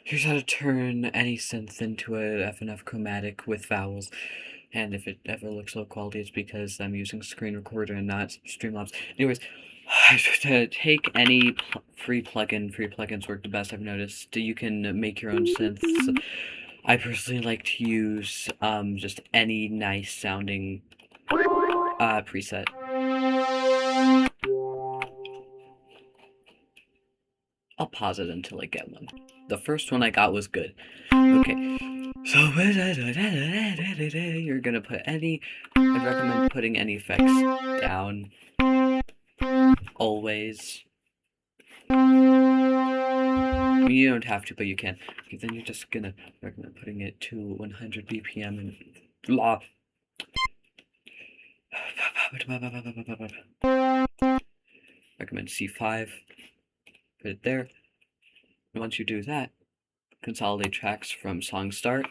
Here's how to turn any synth into a FNF chromatic with vowels. And if it ever looks low quality, it's because I'm using screen recorder and not Streamlabs. Anyways, to take any free plugin, free plugins work the best, I've noticed. You can make your own synths. I personally like to use just any nice sounding preset. I'll pause it until I get one. The first one I got was good. Okay, so you're gonna put any. I'd recommend putting any effects down. Always. You don't have to, but you can. Okay, then you're just gonna recommend putting it to 100 BPM and blah. Recommend C5. Put it there. And once you do that, consolidate tracks from song start.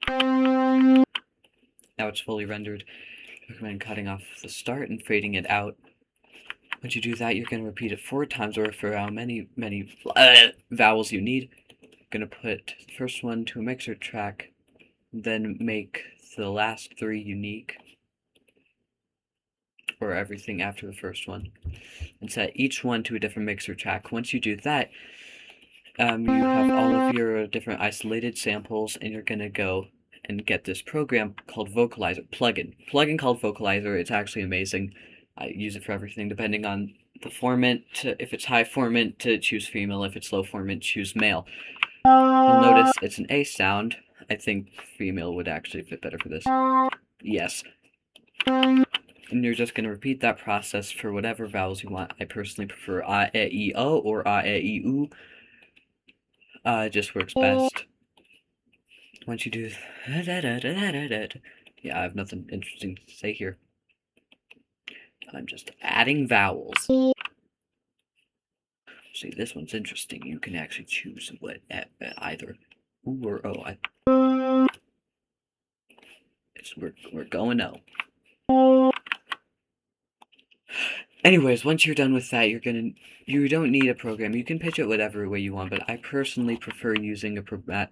Now it's fully rendered. Recommend cutting off the start and fading it out. Once you do that, you're going to repeat it 4 times or for how many vowels you need. I'm going to put the first one to a mixer track, then make the last 3 unique, or everything after the first one, and set each one to a different mixer track. Once you do that, you have all of your different isolated samples, and you're going to go and get this program called Vocalizer, plugin called Vocalizer. It's actually amazing. I use it for everything, depending on the formant. If it's high formant, to choose female. If it's low formant, choose male. You'll notice it's an A sound. I think female would actually fit better for this. Yes. And you're just going to repeat that process for whatever vowels you want. I personally prefer A, E, I, O or A, E, I, U. It just works best. Once you do... Yeah, I have nothing interesting to say here. I'm just adding vowels. See, this one's interesting. You can actually choose what either O or O. We're going O. Anyways, once you're done with that, you don't need a program. You can pitch it whatever way you want, but I personally prefer using a program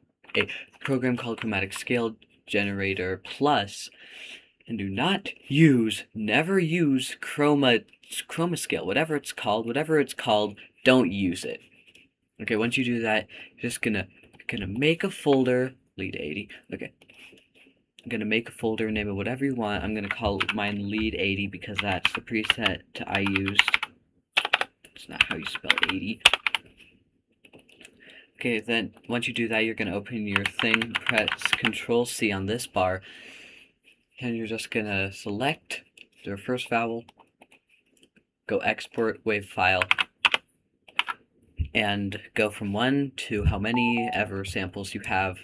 called Chromatic Scale Generator Plus. And do not use, never use chroma scale, whatever it's called, don't use it. Okay, once you do that, you're just gonna make a folder, lead 80. Okay, I'm gonna make a folder, name it whatever you want. I'm gonna call mine lead 80 because that's the preset I used. It's not how you spell 80. Okay, then once you do that, you're gonna open your thing, press Control C on this bar, and you're just gonna select your first vowel, go export wave file, and go from 1 to how many ever samples you have.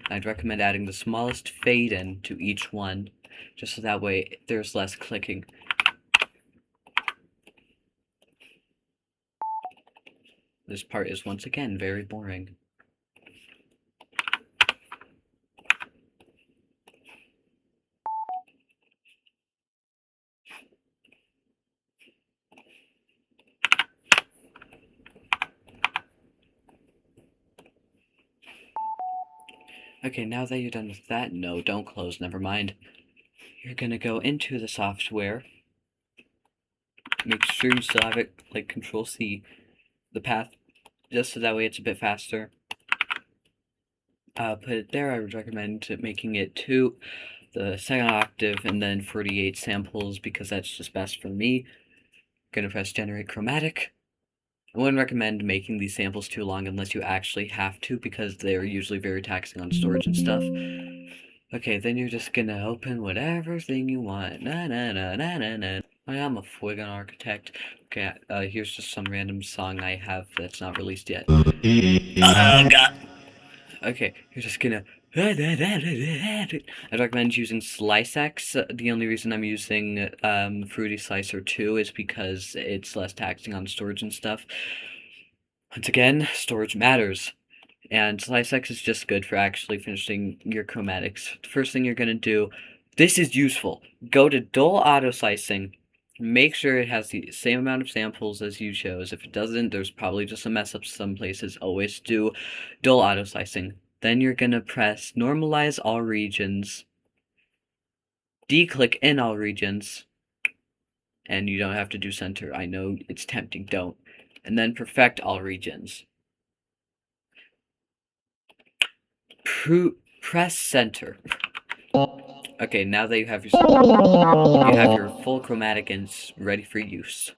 I'd recommend adding the smallest fade in to each one, just so that way there's less clicking. This part is once again very boring. Okay, now that you're done with that, no, don't close, never mind. You're gonna go into the software, make sure you still have it, like Control C, the path, just so that way it's a bit faster. Put it there. I would recommend making it to the 2nd octave and then 48 samples because that's just best for me. Gonna press generate chromatic. I wouldn't recommend making these samples too long unless you actually have to because they're usually very taxing on storage and stuff. Okay, then you're just gonna open whatever thing you want. Na na na na na na. I am a friggin' architect. Okay, here's just some random song I have that's not released yet. Oh god. Okay, you're just gonna... I'd recommend using SliceX. The only reason I'm using Fruity Slicer 2 is because it's less taxing on storage and stuff. Once again, storage matters. And SliceX is just good for actually finishing your chromatics. The first thing you're gonna do, this is useful. Go to Dual Auto Slicing, Make sure it has the same amount of samples as you chose. If it doesn't, there's probably just a mess up some places. Always do dual auto slicing. Then you're gonna press normalize all regions, declick in all regions, and you don't have to do center. I know it's tempting, don't. And then perfect all regions. Press center. Okay, now that you have your full chromatic and it's ready for use.